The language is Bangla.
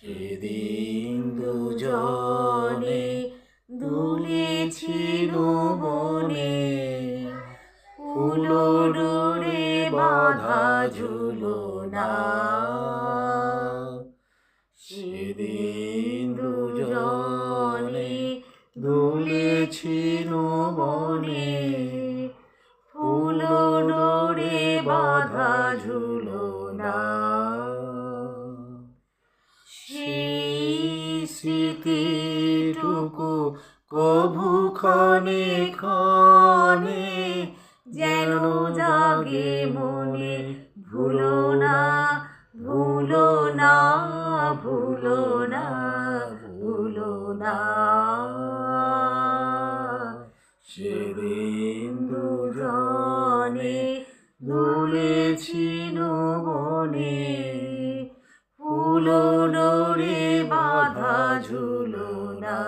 সেদিন দুজনে দুলেছিল বনে, ফুলো ডোরে বাঁধা ঝুলনা। সেদিন দুজনে দুলেছিল বনে, ফুলো ডোরে বাঁধা ঝুলনা। সেই স্মৃতিটুকু কভু ক্ষণে ক্ষণে যেন জাগে মনে, ভুলো না, ভুলো না, ভুলো না, ভুলো না। সেদিন দুজনে দুলেছিল বনে, ফুলো ডোরে বাঁধা ঝুলনা।